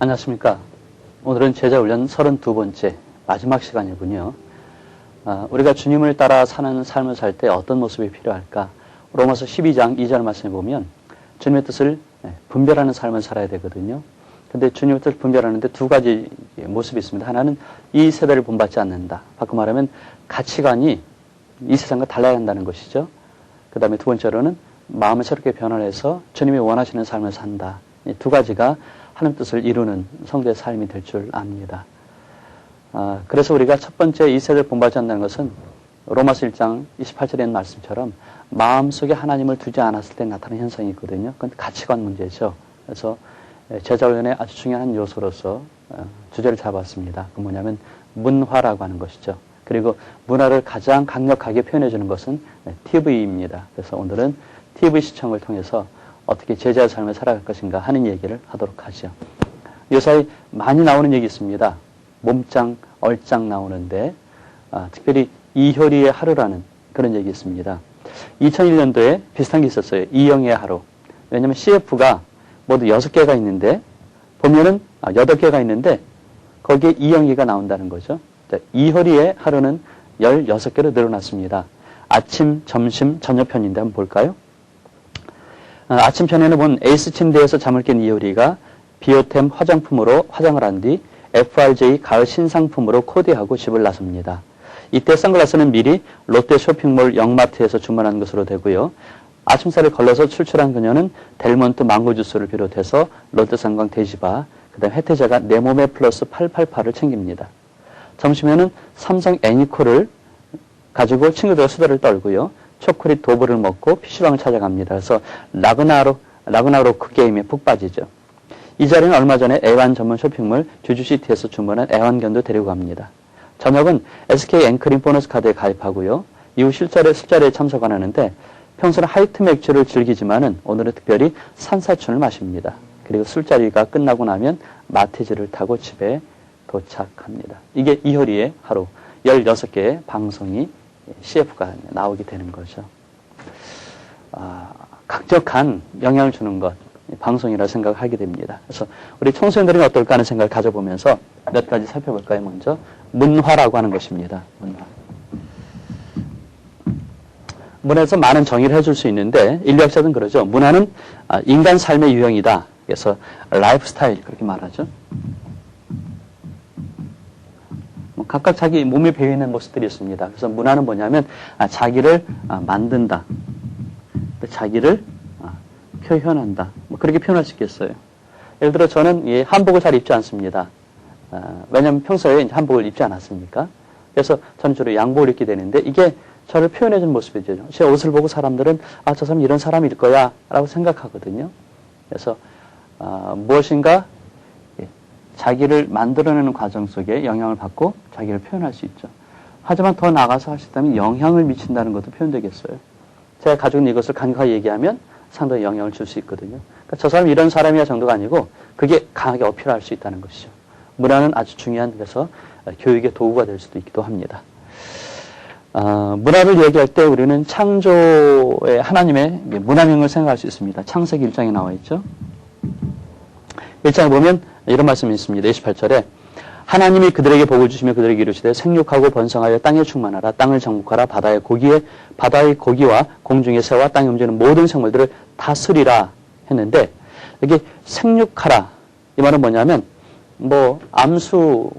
안녕하십니까. 오늘은 제자훈련 32번째 마지막 시간이군요. 우리가 주님을 따라 사는 삶을 살 때 어떤 모습이 필요할까? 로마서 12장 2절 말씀에 보면 주님의 뜻을 분별하는 삶을 살아야 되거든요. 근데 주님의 뜻을 분별하는데 두 가지 모습이 있습니다. 하나는 이 세대를 본받지 않는다. 바꿔 말하면 가치관이 이 세상과 달라야 한다는 것이죠. 그 다음에 두 번째로는 마음을 새롭게 변화해서 주님이 원하시는 삶을 산다. 이 두 가지가 하나님 뜻을 이루는 성도의 삶이 될 줄 압니다. 그래서 우리가 첫 번째 이 세대를 본받지 않는다는 것은 로마서 1장 28절에 있는 말씀처럼 마음속에 하나님을 두지 않았을 때 나타나는 현상이 있거든요. 그건 가치관 문제죠. 그래서 제자훈련의 아주 중요한 한 요소로서 주제를 잡았습니다. 그 뭐냐면 문화라고 하는 것이죠. 그리고 문화를 가장 강력하게 표현해 주는 것은 TV입니다. 그래서 오늘은 TV 시청을 통해서 어떻게 제자의 삶을 살아갈 것인가 하는 얘기를 하도록 하죠. 요사이 많이 나오는 얘기 있습니다. 몸짱, 얼짱 나오는데 특별히 이효리의 하루라는 그런 얘기 있습니다. 2001년도에 비슷한 게 있었어요. 이영애의 하루. 왜냐하면 CF가 모두 6개가 있는데 보면은 8개가 있는데 거기에 이영희가 나온다는 거죠. 이효리의 하루는 16개로 늘어났습니다. 아침, 점심, 저녁 편인데 한번 볼까요? 아침 편에는 본 에이스 침대에서 잠을 깬 이효리가 비오템 화장품으로 화장을 한 뒤 FRJ 가을 신상품으로 코디하고 집을 나섭니다. 이때 선글라스는 미리 롯데 쇼핑몰 영마트에서 주문한 것으로 되고요. 아침살을 걸러서 출출한 그녀는 델몬트 망고 주스를 비롯해서 롯데상광 돼지바, 그 다음에 혜태자가 내 몸에 플러스 888을 챙깁니다. 점심에는 삼성 애니콜을 가지고 친구들과 수다를 떨고요. 초콜릿 도브를 먹고 PC방을 찾아갑니다. 그래서 라그나로크 게임에 푹 빠지죠. 이 자리는 얼마 전에 애완 전문 쇼핑몰 주주시티에서 주문한 애완견도 데리고 갑니다. 저녁은 SK 앵커링 보너스 카드에 가입하고요. 이후 술자리에 참석 안 하는데 평소는 하이트 맥주를 즐기지만은 오늘은 특별히 산사춘을 마십니다. 그리고 술자리가 끝나고 나면 마티즈를 타고 집에 도착합니다. 이게 이효리의 하루 16개의 방송이 CF가 나오게 되는 거죠. 강력한 영향을 주는 것, 방송이라 생각하게 됩니다. 그래서 우리 청소년들은 어떨까 하는 생각을 가져보면서 몇 가지 살펴볼까요? 먼저 문화라고 하는 것입니다. 문화에서 많은 정의를 해줄 수 있는데 인류학자들은 그러죠. 문화는 인간 삶의 유형이다. 그래서 라이프 스타일 그렇게 말하죠. 각각 자기 몸에 배어있는 모습들이 있습니다. 그래서 문화는 뭐냐면 자기를 만든다. 자기를 표현한다. 그렇게 표현할 수 있겠어요. 예를 들어 저는 한복을 잘 입지 않습니다. 왜냐하면 평소에 한복을 입지 않았습니까? 그래서 저는 주로 양복을 입게 되는데 이게 저를 표현해주는 모습이죠. 제 옷을 보고 사람들은 저 사람 이런 사람일 거야 라고 생각하거든요. 그래서 무엇인가 자기를 만들어내는 과정 속에 영향을 받고 자기를 표현할 수 있죠. 하지만 더 나아가서 하시다면 영향을 미친다는 것도 표현되겠어요. 제가 가지고 있는 이것을 간과하게 얘기하면 상당히 영향을 줄 수 있거든요. 그러니까 저 사람이 이런 사람이야 정도가 아니고 그게 강하게 어필할 수 있다는 것이죠. 문화는 아주 중요한 그래서 교육의 도구가 될 수도 있기도 합니다. 문화를 얘기할 때 우리는 창조의 하나님의 문화명을 생각할 수 있습니다. 창세기 1장에 나와 있죠. 1장에 보면 이런 말씀이 있습니다. 28절에 하나님이 그들에게 복을 주시며 그들에게 이르시되 생육하고 번성하여 땅에 충만하라. 땅을 정복하라. 바다의 고기와 공중의 새와 땅에 움직이는 모든 생물들을 다스리라 했는데 여기 생육하라. 이 말은 뭐냐면 암수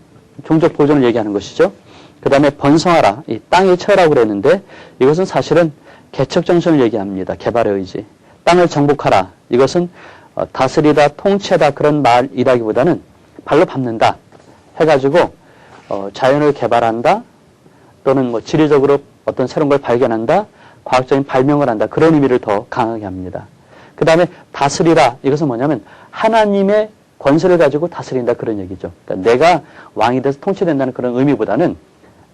종족 보존을 얘기하는 것이죠. 그 다음에 번성하라. 이 땅에 채우라고 그랬는데 이것은 사실은 개척 정신을 얘기합니다. 개발의 의지. 땅을 정복하라. 이것은 다스리다, 통치하다 그런 말이라기보다는 발로 밟는다 해가지고 자연을 개발한다 또는 지리적으로 어떤 새로운 걸 발견한다, 과학적인 발명을 한다 그런 의미를 더 강하게 합니다. 그 다음에 다스리라 이것은 뭐냐면 하나님의 권세를 가지고 다스린다 그런 얘기죠. 그러니까 내가 왕이 돼서 통치된다는 그런 의미보다는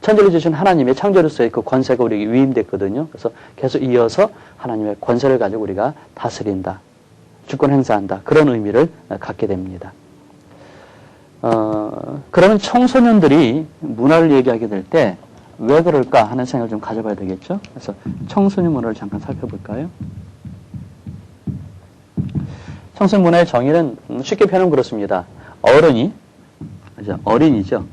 천지를 지으신 하나님의 창조로서의 그 권세가 우리에게 위임됐거든요. 그래서 계속 이어서 하나님의 권세를 가지고 우리가 다스린다. 주권 행사한다. 그런 의미를 갖게 됩니다. 그러면 청소년들이 문화를 얘기하게 될 때 왜 그럴까 하는 생각을 좀 가져봐야 되겠죠. 그래서 청소년 문화를 잠깐 살펴볼까요? 청소년 문화의 정의는 쉽게 표현하면 그렇습니다. 어른이, 그죠? 어린이죠.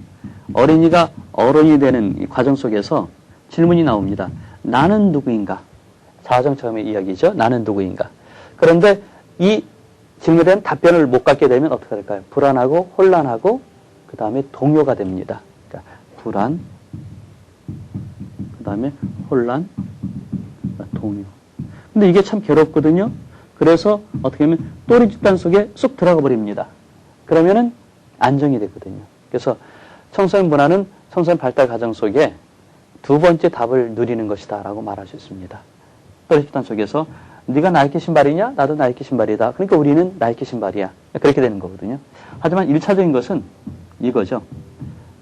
어린이가 어른이 되는 이 과정 속에서 질문이 나옵니다. 나는 누구인가? 자아정체험의 이야기죠. 나는 누구인가? 그런데 이 질문에 대한 답변을 못 갖게 되면 어떻게 될까요? 불안하고 혼란하고 그 다음에 동요가 됩니다. 그러니까 불안, 그 다음에 혼란, 동요. 근데 이게 참 괴롭거든요. 그래서 어떻게 하면 또리 집단 속에 쏙 들어가 버립니다. 그러면은 안정이 되거든요. 그래서 청소년 문화는 청소년 발달 과정 속에 두 번째 답을 누리는 것이다 라고 말할 수 있습니다. 또리 집단 속에서 네가 나이키 신발이냐? 나도 나이키 신발이다. 그러니까 우리는 나이키 신발이야. 그렇게 되는 거거든요. 하지만 1차적인 것은 이거죠.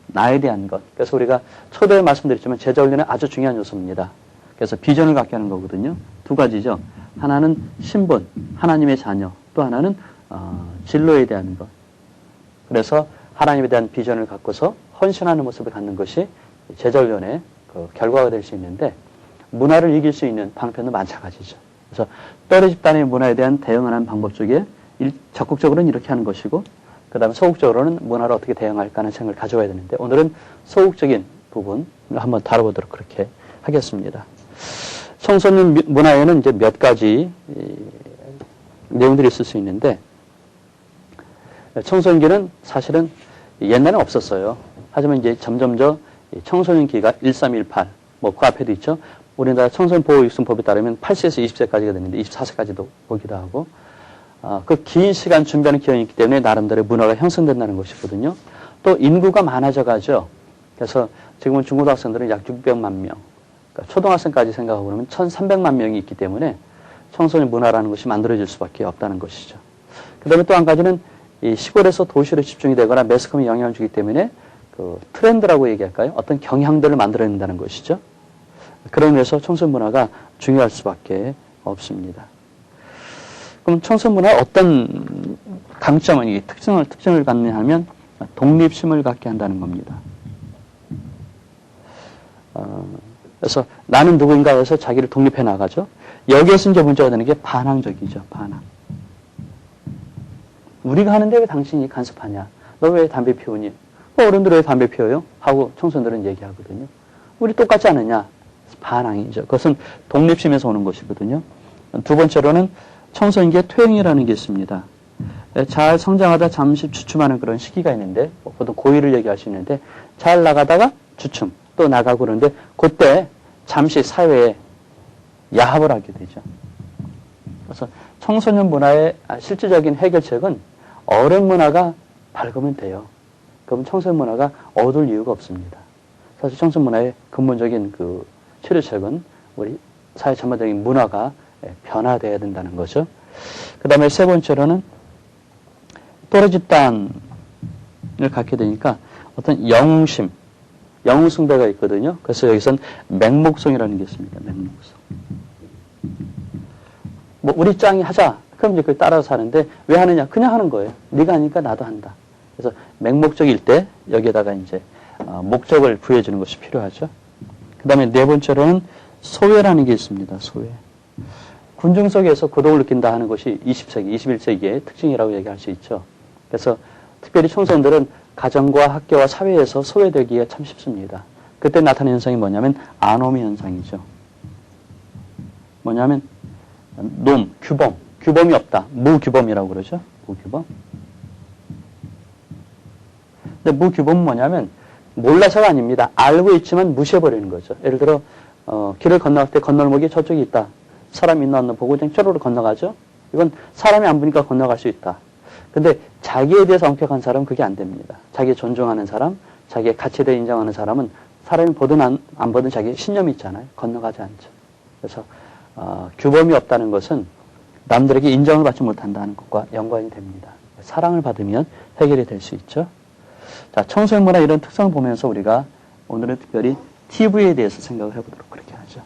나에 대한 것. 그래서 우리가 초대에 말씀드렸지만 제자 훈련은 아주 중요한 요소입니다. 그래서 비전을 갖게 하는 거거든요. 두 가지죠. 하나는 신분, 하나님의 자녀. 또 하나는 진로에 대한 것. 그래서 하나님에 대한 비전을 갖고서 헌신하는 모습을 갖는 것이 제자 훈련의 그 결과가 될 수 있는데 문화를 이길 수 있는 방편도 마찬가지죠. 그래서 또래 집단의 문화에 대한 대응하는 방법 중에 적극적으로는 이렇게 하는 것이고 그 다음에 소극적으로는 문화를 어떻게 대응할까 하는 생각을 가져와야 되는데 오늘은 소극적인 부분을 한번 다뤄보도록 그렇게 하겠습니다. 청소년 문화에는 이제 몇 가지 내용들이 있을 수 있는데 청소년기는 사실은 옛날에는 없었어요. 하지만 이제 점점 청소년기가 1318, 뭐 그 앞에도 있죠. 우리나라 청소년보호육성법에 따르면 8세에서 20세까지가 되는데 24세까지도 보기도 하고 그 긴 시간 준비하는 기간이 있기 때문에 나름대로 문화가 형성된다는 것이거든요. 또 인구가 많아져 가죠. 그래서 지금은 중고등학생들은 약 600만 명, 그러니까 초등학생까지 생각하고 그러면 1300만 명이 있기 때문에 청소년 문화라는 것이 만들어질 수밖에 없다는 것이죠. 그 다음에 또 한 가지는 이 시골에서 도시로 집중이 되거나 매스컴이 영향을 주기 때문에 그 트렌드라고 얘기할까요? 어떤 경향들을 만들어낸다는 것이죠. 그런 면에서 청소년 문화가 중요할 수밖에 없습니다. 그럼 청소년 문화의 어떤 강점은 이 특징을 갖느냐 하면 독립심을 갖게 한다는 겁니다. 그래서 나는 누구인가 해서 자기를 독립해 나가죠. 여기에서 이제 문제가 되는 게 반항적이죠. 반항. 우리가 하는데 왜 당신이 간섭하냐? 너 왜 담배 피우니? 어른들 왜 담배 피워요? 하고 청소년들은 얘기하거든요. 우리 똑같지 않느냐? 반항이죠. 그것은 독립심에서 오는 것이거든요. 두 번째로는 청소년기에 퇴행이라는 게 있습니다. 잘 성장하다 잠시 주춤하는 그런 시기가 있는데 보통 고2를 얘기할 수 있는데 잘 나가다가 주춤 또 나가고 그러는데 그때 잠시 사회에 야합을 하게 되죠. 그래서 청소년 문화의 실질적인 해결책은 어른 문화가 밝으면 돼요. 그럼 청소년 문화가 어두울 이유가 없습니다. 사실 청소년 문화의 근본적인 그 치료책은 우리 사회 전반적인 문화가 변화되어야 된다는 거죠. 그 다음에 세 번째로는 또래 집단을 갖게 되니까 어떤 영웅심, 영웅숭배가 있거든요. 그래서 여기선 맹목성이라는 게 있습니다. 맹목성. 뭐 우리 짱이 하자. 그럼 이제 그걸 따라서 하는데 왜 하느냐? 그냥 하는 거예요. 네가 하니까 나도 한다. 그래서 맹목적일 때 여기에다가 이제 목적을 부여해주는 것이 필요하죠. 그 다음에 네 번째로는 소외라는 게 있습니다. 소외. 군중 속에서 고독을 느낀다 하는 것이 20세기, 21세기의 특징이라고 얘기할 수 있죠. 그래서 특별히 청소년들은 가정과 학교와 사회에서 소외되기가 참 쉽습니다. 그때 나타나는 현상이 뭐냐면 아노미 현상이죠. 뭐냐면 놈, 규범, 규범이 없다. 무규범이라고 그러죠. 무규범. 근데 무규범은 뭐냐면 몰라서가 아닙니다. 알고 있지만 무시해버리는 거죠. 예를 들어 길을 건너갈 때 건널목이 저쪽에 있다. 사람이 있나 없나 보고 그냥 쪼르르 건너가죠. 이건 사람이 안 보니까 건너갈 수 있다. 근데 자기에 대해서 엄격한 사람은 그게 안 됩니다. 자기 존중하는 사람, 자기의 가치에 대해 인정하는 사람은 사람이 보든 안 보든 자기 신념이 있잖아요. 건너가지 않죠. 그래서 규범이 없다는 것은 남들에게 인정을 받지 못한다는 것과 연관이 됩니다. 사랑을 받으면 해결이 될 수 있죠. 자, 청소년 문화 이런 특성을 보면서 우리가 오늘은 특별히 TV에 대해서 생각을 해보도록 그렇게 하죠.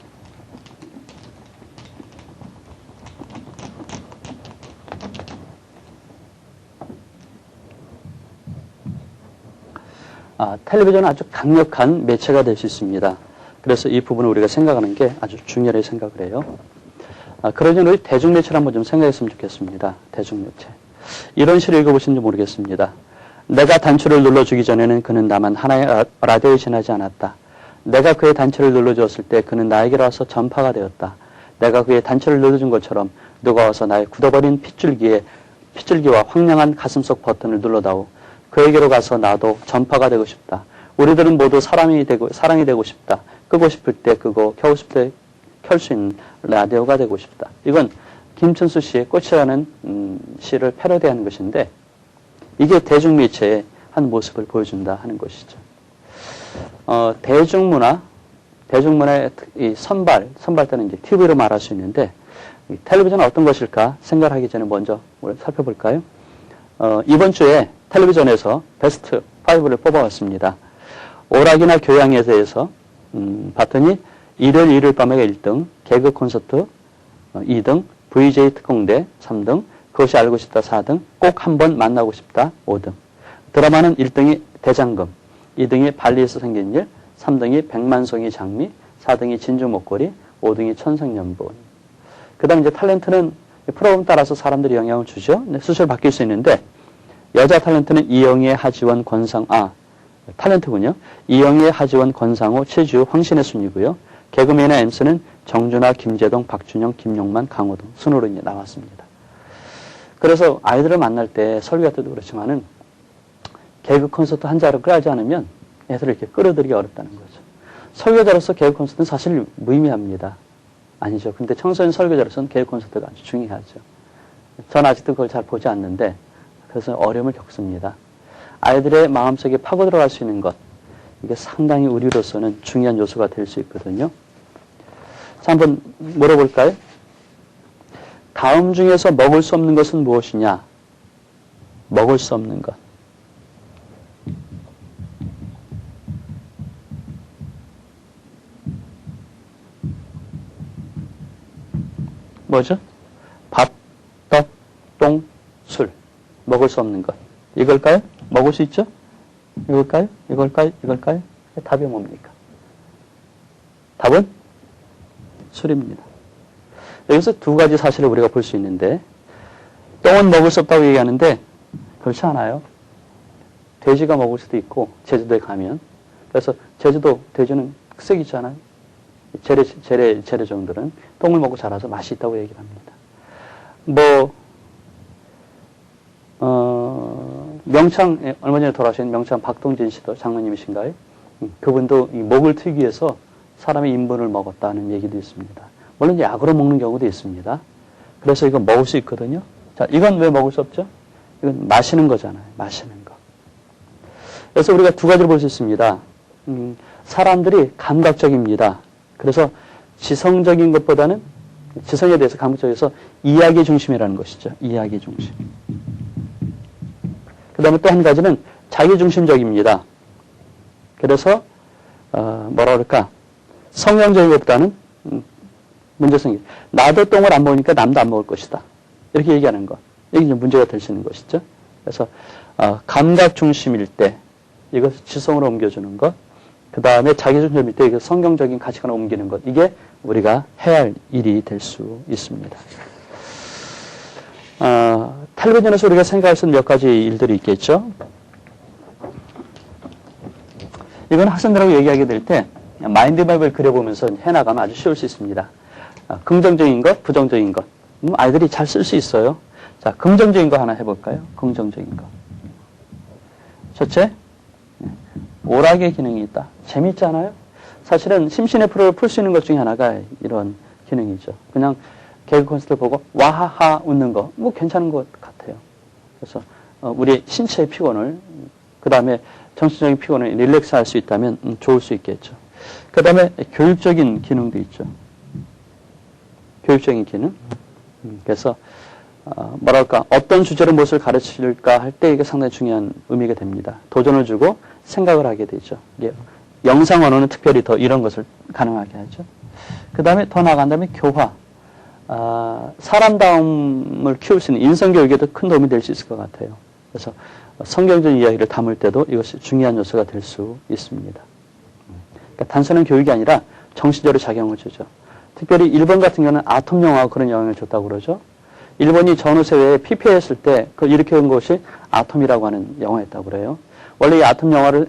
텔레비전은 아주 강력한 매체가 될 수 있습니다. 그래서 이 부분을 우리가 생각하는 게 아주 중요하게 생각을 해요. 그러니 우리 대중매체를 한번 좀 생각했으면 좋겠습니다. 대중매체. 이런 시를 읽어보시는지 모르겠습니다. 내가 단추를 눌러주기 전에는 그는 다만 하나의 라디오에 지나지 않았다. 내가 그의 단추를 눌러주었을 때 그는 나에게로 와서 전파가 되었다. 내가 그의 단추를 눌러준 것처럼 누가 와서 나의 굳어버린 핏줄기와 황량한 가슴속 버튼을 눌러다오. 그에게로 가서 나도 전파가 되고 싶다. 우리들은 모두 사랑이 되고 싶다. 끄고 싶을 때 끄고 켜고 싶을 때 켤 수 있는 라디오가 되고 싶다. 이건 김춘수 씨의 꽃이라는 시를 패러디하는 것인데 이게 대중매체의 한 모습을 보여준다 하는 것이죠. 대중문화의 이 선발 때는 이제 TV로 말할 수 있는데 텔레비전은 어떤 것일까 생각하기 전에 먼저 우리 살펴볼까요? 이번 주에 텔레비전에서 베스트 5를 뽑아왔습니다. 오락이나 교양에 대해서 봤더니 일요일 밤에 1등, 개그 콘서트 2등, VJ 특공대 3등, 그것이 알고 싶다 4등, 꼭 한번 만나고 싶다 5등. 드라마는 1등이 대장금, 2등이 발리에서 생긴 일, 3등이 백만송이 장미, 4등이 진주 목걸이, 5등이 천생연분. 그 다음에 이제 탤런트는 프로그램 따라서 사람들이 영향을 주죠. 수술 바뀔 수 있는데, 여자 탤런트는 이영애, 하지원, 탤런트군요. 이영애, 하지원, 권상우, 최지우, 황신의 순이고요. 개그맨의 MC는 정준하, 김재동, 박준영, 김용만, 강호동 순으로 이제 나왔습니다. 그래서 아이들을 만날 때 설교할 때도 그렇지만은 개그 콘서트 한 자를 끌지 않으면 애들을 이렇게 끌어들이기 어렵다는 거죠. 설교자로서 개그 콘서트는 사실 무의미합니다. 아니죠. 근데 청소년 설교자로서는 개그 콘서트가 아주 중요하죠. 전 아직도 그걸 잘 보지 않는데 그래서 어려움을 겪습니다. 아이들의 마음속에 파고 들어갈 수 있는 것, 이게 상당히 우리로서는 중요한 요소가 될 수 있거든요. 자, 한번 물어볼까요? 다음 중에서 먹을 수 없는 것은 무엇이냐? 먹을 수 없는 것. 뭐죠? 밥, 떡, 똥, 술. 먹을 수 없는 것. 이걸까요? 먹을 수 있죠? 이걸까요? 이걸까요? 답이 뭡니까? 답은 술입니다. 여기서 두 가지 사실을 우리가 볼 수 있는데, 똥은 먹을 수 없다고 얘기하는데 그렇지 않아요. 돼지가 먹을 수도 있고, 제주도에 가면. 그래서 제주도 돼지는 흑색이 있잖아요. 재래종들은 똥을 먹고 자라서 맛이 있다고 얘기를 합니다. 명창, 얼마 전에 돌아가신 명창 박동진 씨도 장로님이신가요? 그분도 이 목을 트기 위해서 사람의 인분을 먹었다는 얘기도 있습니다. 물론 약으로 먹는 경우도 있습니다. 그래서 이거 먹을 수 있거든요. 자, 이건 왜 먹을 수 없죠? 이건 마시는 거잖아요. 마시는 거. 그래서 우리가 두 가지를 볼 수 있습니다. 사람들이 감각적입니다. 그래서 지성적인 것보다는 지성에 대해서 감각적에서 이야기 중심이라는 것이죠. 이야기 중심. 그 다음에 또 한 가지는 자기 중심적입니다. 그래서 뭐라 그럴까? 성향적인 것보다는 문제성이 나도 똥을 안 먹으니까 남도 안 먹을 것이다. 이렇게 얘기하는 것. 이게 이제 문제가 될 수 있는 것이죠. 그래서 감각 중심일 때 이것을 지성으로 옮겨주는 것. 그 다음에 자기 중심일 때 이게 성경적인 가치관을 옮기는 것. 이게 우리가 해야 할 일이 될 수 있습니다. 텔레비전에서 우리가 생각할 수 있는 몇 가지 일들이 있겠죠. 이건 학생들하고 얘기하게 될 때 마인드맵을 그려보면서 해나가면 아주 쉬울 수 있습니다. 긍정적인 것, 부정적인 것. 아이들이 잘 쓸 수 있어요. 자, 긍정적인 거 하나 해볼까요? 긍정적인 거. 첫째, 오락의 기능이 있다. 재밌잖아요? 사실은 심신의 피로를 풀 수 있는 것 중에 하나가 이런 기능이죠. 그냥 개그 콘서트 보고 와하하 웃는 거, 뭐 괜찮은 것 같아요. 그래서 우리 신체의 피곤을, 그 다음에 정신적인 피곤을 릴렉스 할 수 있다면 좋을 수 있겠죠. 그 다음에 교육적인 기능도 있죠. 교육적인 기능. 그래서 뭐랄까 어떤 주제로 무엇을 가르칠까 할 때 이게 상당히 중요한 의미가 됩니다. 도전을 주고 생각을 하게 되죠. 이게 영상 언어는 특별히 더 이런 것을 가능하게 하죠. 그 다음에 더 나아간 다음에 교화. 사람다움을 키울 수 있는 인성교육에도 큰 도움이 될 수 있을 것 같아요. 그래서 성경적 이야기를 담을 때도 이것이 중요한 요소가 될 수 있습니다. 그러니까 단순한 교육이 아니라 정신적으로 작용을 주죠. 특별히 일본 같은 경우는 아톰 영화가 그런 영향을 줬다고 그러죠. 일본이 전후세계에 피폐했을 때 그걸 일으켜온 것이 아톰이라고 하는 영화였다고 그래요. 원래 이 아톰 영화를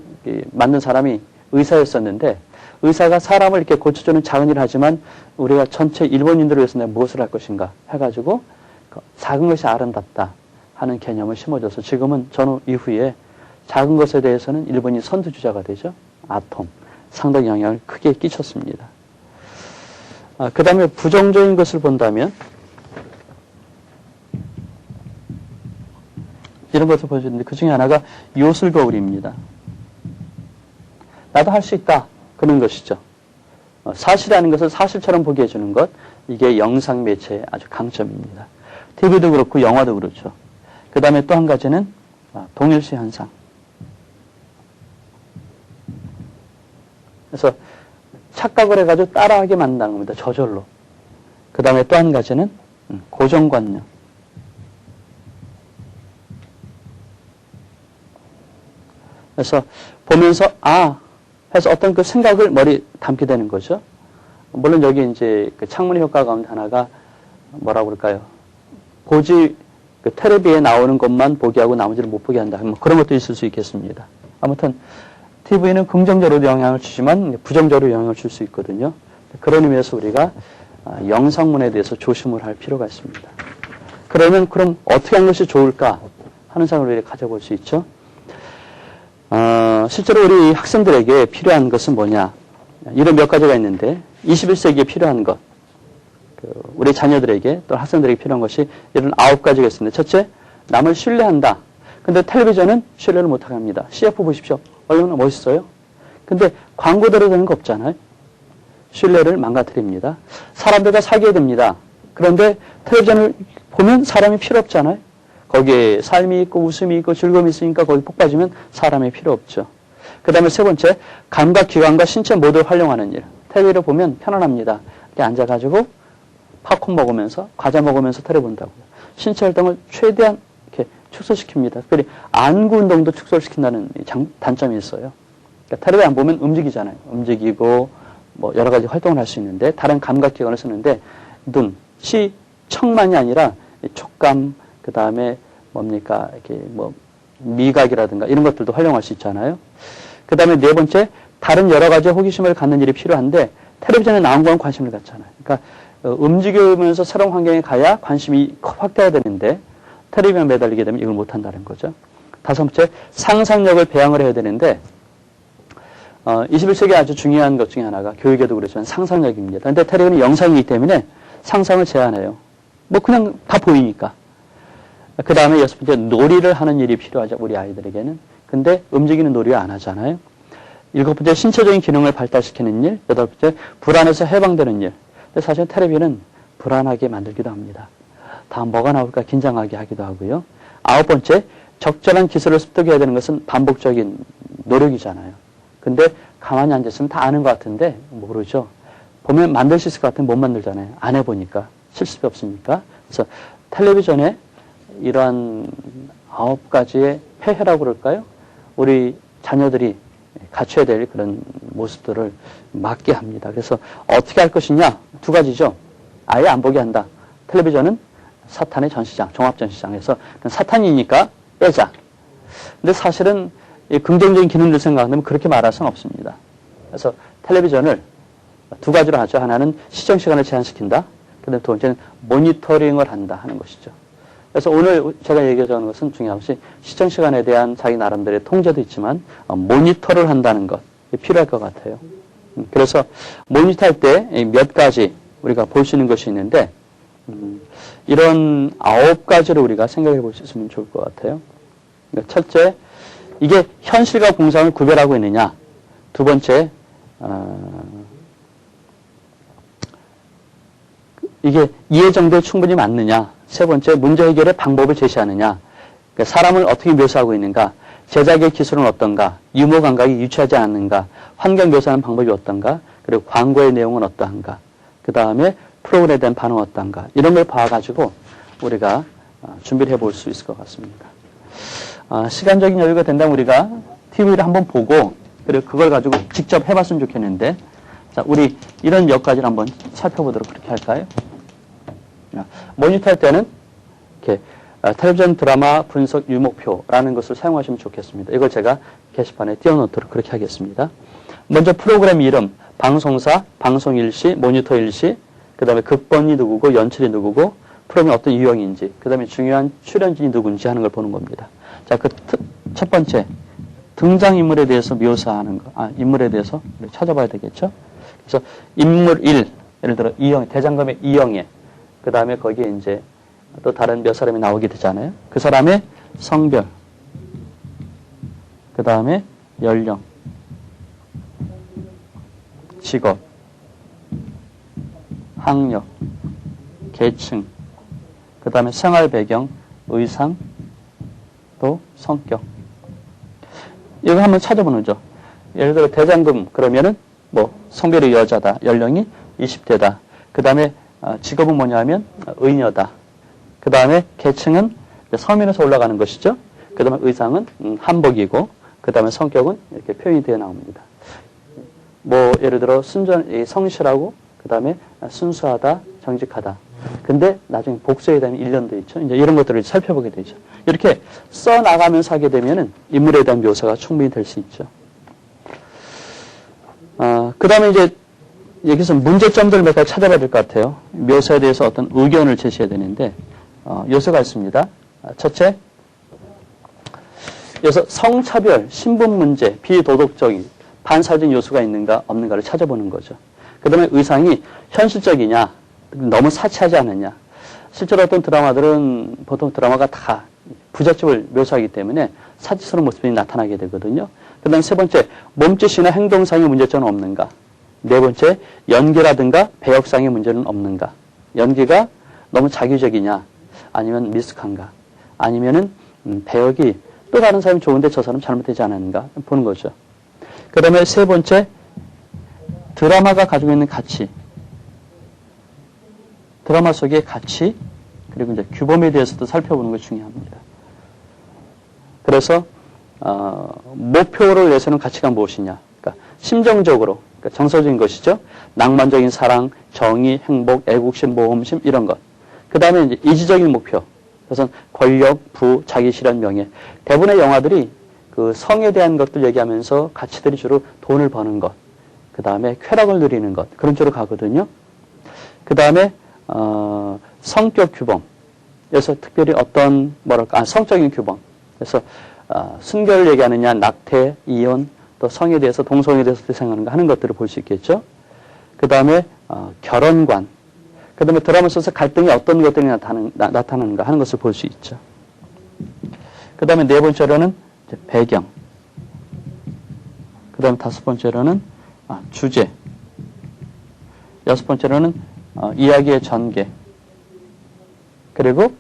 만든 사람이 의사였었는데 의사가 사람을 이렇게 고쳐주는 작은 일을 하지만 우리가 전체 일본인들을 위해서 내가 무엇을 할 것인가 해가지고 작은 것이 아름답다 하는 개념을 심어줘서 지금은 전후 이후에 작은 것에 대해서는 일본이 선두주자가 되죠. 아톰. 상당히 영향을 크게 끼쳤습니다. 그 다음에 부정적인 것을 본다면 이런 것을 보여주는데 그 중에 하나가 요술거울입니다. 나도 할 수 있다. 그런 것이죠. 사실이라는 것을 사실처럼 보게 해주는 것. 이게 영상 매체의 아주 강점입니다. TV도 그렇고 영화도 그렇죠. 그 다음에 또 한 가지는 동일시 현상. 그래서 착각을 해가지고 따라하게 만든다는 겁니다. 저절로. 그 다음에 또 한 가지는 고정관념. 그래서 보면서 해서 어떤 그 생각을 머리에 담게 되는 거죠. 물론 여기 이제 그 창문의 효과 가운데 하나가 뭐라고 그럴까요? 그 텔레비에 나오는 것만 보게 하고 나머지를 못 보게 한다. 뭐 그런 것도 있을 수 있겠습니다. 아무튼 TV는 긍정적으로 영향을 주지만 부정적으로 영향을 줄 수 있거든요. 그런 의미에서 우리가 영상문에 대해서 조심을 할 필요가 있습니다. 그러면 그럼 어떻게 하는 것이 좋을까 하는 생각을 우리가 가져볼 수 있죠. 실제로 우리 학생들에게 필요한 것은 뭐냐. 이런 몇 가지가 있는데 21세기에 필요한 것. 우리 자녀들에게 또 학생들에게 필요한 것이 이런 9가지가 있습니다. 첫째, 남을 신뢰한다. 근데 텔레비전은 신뢰를 못하게 합니다. CF 보십시오. 얼마나 멋있어요? 근데 광고대로 되는 거 없잖아요. 신뢰를 망가뜨립니다. 사람들과 사귀어야 됩니다. 그런데 텔레비전을 보면 사람이 필요 없잖아요. 거기에 삶이 있고 웃음이 있고 즐거움이 있으니까 거기 폭 빠지면 사람이 필요 없죠. 그 다음에 세 번째, 감각기관과 신체 모두를 활용하는 일. 텔레비를 보면 편안합니다. 이렇게 앉아가지고 팝콘 먹으면서 과자 먹으면서 텔레 본다고요. 신체 활동을 최대한 이렇게 축소시킵니다. 특별히 안구 운동도 축소시킨다는 단점이 있어요. 그러니까 텔레비 안 보면 움직이잖아요. 움직이고 뭐 여러 가지 활동을 할 수 있는데 다른 감각기관을 쓰는데 눈, 시, 청만이 아니라 촉감, 그 다음에 뭡니까 이렇게 뭐 미각이라든가 이런 것들도 활용할 수 있잖아요. 그 다음에 네 번째, 다른 여러 가지 호기심을 갖는 일이 필요한데 텔레비전에 나온 건 관심을 갖잖아요. 그러니까 움직이면서 새로운 환경에 가야 관심이 확대해야 되는데 텔레비전에 매달리게 되면 이걸 못한다는 거죠. 다섯 번째, 상상력을 배양을 해야 되는데 21세기 아주 중요한 것 중에 하나가 교육에도 그렇지만 상상력입니다. 그런데 텔레비전은 영상이기 때문에 상상을 제한해요. 뭐 그냥 다 보이니까. 그 다음에 여섯 번째, 놀이를 하는 일이 필요하죠. 우리 아이들에게는. 근데 움직이는 놀이를 안 하잖아요. 일곱 번째, 신체적인 기능을 발달시키는 일. 여덟 번째, 불안에서 해방되는 일. 근데 사실 텔레비는 불안하게 만들기도 합니다. 다음 뭐가 나올까 긴장하게 하기도 하고요. 아홉 번째, 적절한 기술을 습득해야 되는 것은 반복적인 노력이잖아요. 근데 가만히 앉아있으면 다 아는 것 같은데 모르죠. 보면 만들 수 있을 것 같은데 못 만들잖아요. 안 해보니까. 실습이 없으니까. 그래서 텔레비전에 이러한 9가지의 폐해라고 그럴까요? 우리 자녀들이 갖춰야 될 그런 모습들을 막게 합니다. 그래서 어떻게 할 것이냐? 두 가지죠. 아예 안 보게 한다. 텔레비전은 사탄의 전시장, 종합전시장에서 사탄이니까 빼자. 근데 사실은 긍정적인 기능들 생각하면 그렇게 말할 수는 없습니다. 그래서 텔레비전을 두 가지로 하죠. 하나는 시청 시간을 제한시킨다. 그다음에 두 번째는 모니터링을 한다 하는 것이죠. 그래서 오늘 제가 얘기하자는 것은 중요한 것이 시청 시간에 대한 자기 나름대로의 통제도 있지만 모니터를 한다는 것 필요할 것 같아요. 그래서 모니터할 때 몇 가지 우리가 볼 수 있는 것이 있는데 이런 9가지를 우리가 생각해 볼 수 있으면 좋을 것 같아요. 그러니까 첫째, 이게 현실과 공상을 구별하고 있느냐. 두 번째, 이게 이해 정도에 충분히 맞느냐. 세 번째, 문제 해결의 방법을 제시하느냐. 그러니까 사람을 어떻게 묘사하고 있는가. 제작의 기술은 어떤가. 유머 감각이 유치하지 않는가. 환경 묘사하는 방법이 어떤가. 그리고 광고의 내용은 어떠한가. 그 다음에 프로그램에 대한 반응은 어떤가. 이런 걸 봐가지고 우리가 준비를 해볼 수 있을 것 같습니다. 시간적인 여유가 된다면 우리가 TV를 한번 보고 그리고 그걸 가지고 직접 해봤으면 좋겠는데 자, 우리 이런 몇 가지를 한번 살펴보도록 그렇게 할까요? 모니터 할 때는 이렇게 텔레비전 드라마 분석 유목표라는 것을 사용하시면 좋겠습니다. 이걸 제가 게시판에 띄워놓도록 그렇게 하겠습니다. 먼저 프로그램 이름, 방송사, 방송일시, 모니터일시, 그 다음에 극본이 누구고 연출이 누구고 프로그램이 어떤 유형인지, 그 다음에 중요한 출연진이 누군지 하는 걸 보는 겁니다. 자, 그 첫 번째 등장인물에 대해서 묘사하는 거, 인물에 대해서 찾아봐야 되겠죠. 그래서 인물 1, 예를 들어 이영, 대장금의 이영애, 그 다음에 거기에 이제 또 다른 몇 사람이 나오게 되잖아요. 그 사람의 성별, 그 다음에 연령, 직업, 학력, 계층, 그 다음에 생활 배경, 의상, 또 성격. 이거 한번 찾아보는 거죠. 예를 들어 대장금 그러면은 뭐 성별이 여자다, 연령이 20대다. 그 다음에 직업은 뭐냐 하면 의녀다. 그 다음에 계층은 서민에서 올라가는 것이죠. 그 다음에 의상은 한복이고, 그 다음에 성격은 이렇게 표현이 되어 나옵니다. 뭐 예를 들어 성실하고, 그 다음에 순수하다, 정직하다. 근데 나중에 복수에 대한 일련도 있죠. 이제 이런 것들을 살펴보게 되죠. 이렇게 써나가면서 하게 되면은 인물에 대한 묘사가 충분히 될 수 있죠. 그 다음에 이제 여기서 문제점들을 몇 가지 찾아봐야 될 것 같아요. 묘사에 대해서 어떤 의견을 제시해야 되는데, 요소가 있습니다. 첫째, 여기서 성차별, 신분 문제, 비도덕적인, 반사적인 요소가 있는가 없는가를 찾아보는 거죠. 그 다음에 의상이 현실적이냐, 너무 사치하지 않느냐. 실제로 어떤 드라마들은 보통 드라마가 다 부잣집을 묘사하기 때문에 사치스러운 모습이 나타나게 되거든요. 그 다음에 세 번째, 몸짓이나 행동상의 문제점은 없는가. 네 번째, 연기라든가 배역상의 문제는 없는가. 연기가 너무 자기적이냐, 아니면 미숙한가, 아니면은 배역이 또 다른 사람이 좋은데 저 사람 잘못되지 않았는가 보는 거죠. 그 다음에 세 번째, 드라마가 가지고 있는 가치, 드라마 속의 가치, 그리고 이제 규범에 대해서도 살펴보는 것이 중요합니다. 그래서 목표를 내세우는 가치가 무엇이냐, 그러니까 심정적으로, 그러니까 정서적인 것이죠. 낭만적인 사랑, 정의, 행복, 애국심, 모험심 이런 것. 그 다음에 이제 이지적인 목표, 그래서 권력, 부, 자기 실현, 명예. 대부분의 영화들이 그 성에 대한 것들 얘기하면서 가치들이 주로 돈을 버는 것, 그 다음에 쾌락을 누리는 것, 그런 쪽으로 가거든요. 그 다음에 성격 규범. 그래서 특별히 어떤 성적인 규범. 그래서 순결을 얘기하느냐, 낙태, 이혼, 또 성에 대해서, 동성에 대해서 생각하는가 하는 것들을 볼 수 있겠죠. 그 다음에 결혼관. 그 다음에 드라마 속에서 갈등이 어떤 것들이 나타나는가 하는 것을 볼 수 있죠. 그 다음에 네 번째로는 배경. 그 다음에 다섯 번째로는 주제. 여섯 번째로는 이야기의 전개. 그리고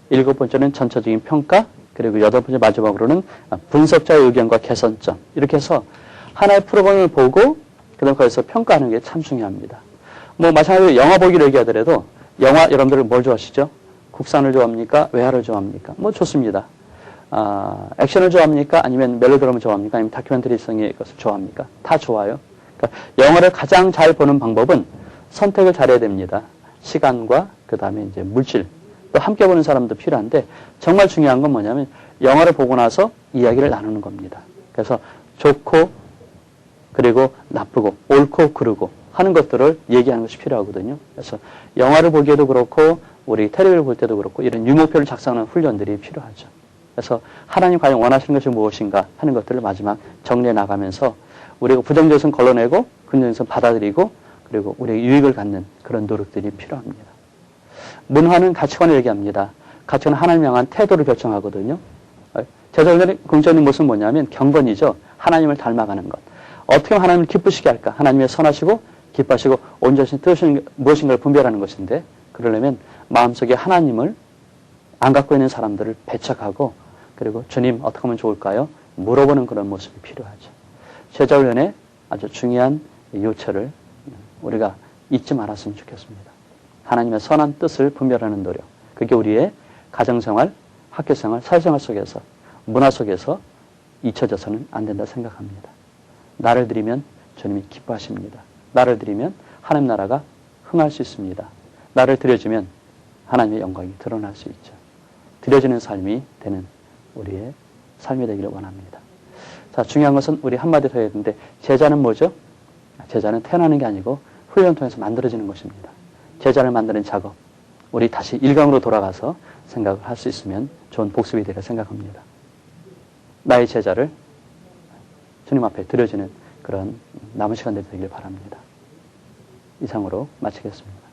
일곱 번째는 전체적인 평가. 그리고 여덟 번째 마지막으로는 분석자의 의견과 개선점. 이렇게 해서 하나의 프로그램을 보고 그다음 거기서 평가하는 게 참 중요합니다. 뭐 마찬가지로 영화 보기를 얘기하더라도 영화 여러분들 뭘 좋아하시죠? 국산을 좋아합니까? 외화를 좋아합니까? 뭐 좋습니다. 액션을 좋아합니까? 아니면 멜로드라마를 좋아합니까? 아니면 다큐멘터리성의 것을 좋아합니까? 다 좋아요. 그러니까 영화를 가장 잘 보는 방법은 선택을 잘해야 됩니다. 시간과 그 다음에 이제 물질, 또 함께 보는 사람도 필요한데 정말 중요한 건 뭐냐면 영화를 보고 나서 이야기를 나누는 겁니다. 그래서 좋고 그리고 나쁘고 옳고 그르고 하는 것들을 얘기하는 것이 필요하거든요. 그래서 영화를 보기에도 그렇고 우리 텔레비를 볼 때도 그렇고 이런 유목표를 작성하는 훈련들이 필요하죠. 그래서 하나님 과연 원하시는 것이 무엇인가 하는 것들을 마지막 정리해 나가면서 우리가 부정적인 걸러내고 긍정적인 받아들이고 그리고 우리의 유익을 갖는 그런 노력들이 필요합니다. 문화는 가치관을 얘기합니다. 가치관은 하나님 향한 태도를 결정하거든요. 제자들의 긍정적인 모습은 뭐냐면 경건이죠. 하나님을 닮아가는 것. 어떻게 하면 하나님을 기쁘시게 할까? 하나님의 선하시고 기뻐하시고 온전하신 뜻이 무엇인가를 분별하는 것인데 그러려면 마음속에 하나님을 안 갖고 있는 사람들을 배척하고 그리고 주님 어떻게 하면 좋을까요? 물어보는 그런 모습이 필요하죠. 제자훈련의 아주 중요한 요체를 우리가 잊지 말았으면 좋겠습니다. 하나님의 선한 뜻을 분별하는 노력. 그게 우리의 가정생활, 학교생활, 사회생활 속에서 문화 속에서 잊혀져서는 안 된다 생각합니다. 나를 드리면 주님이 기뻐하십니다. 나를 드리면 하나님 나라가 흥할 수 있습니다. 나를 드려주면 하나님의 영광이 드러날 수 있죠. 드려지는 삶이 되는 우리의 삶이 되기를 원합니다. 자, 중요한 것은 우리 한마디 더 해야 되는데, 제자는 뭐죠? 제자는 태어나는 게 아니고 훈련을 통해서 만들어지는 것입니다. 제자를 만드는 작업, 우리 다시 일강으로 돌아가서 생각을 할 수 있으면 좋은 복습이 되리라 생각합니다. 나의 제자를 주님 앞에 드려지는 그런 남은 시간들이 되길 바랍니다. 이상으로 마치겠습니다.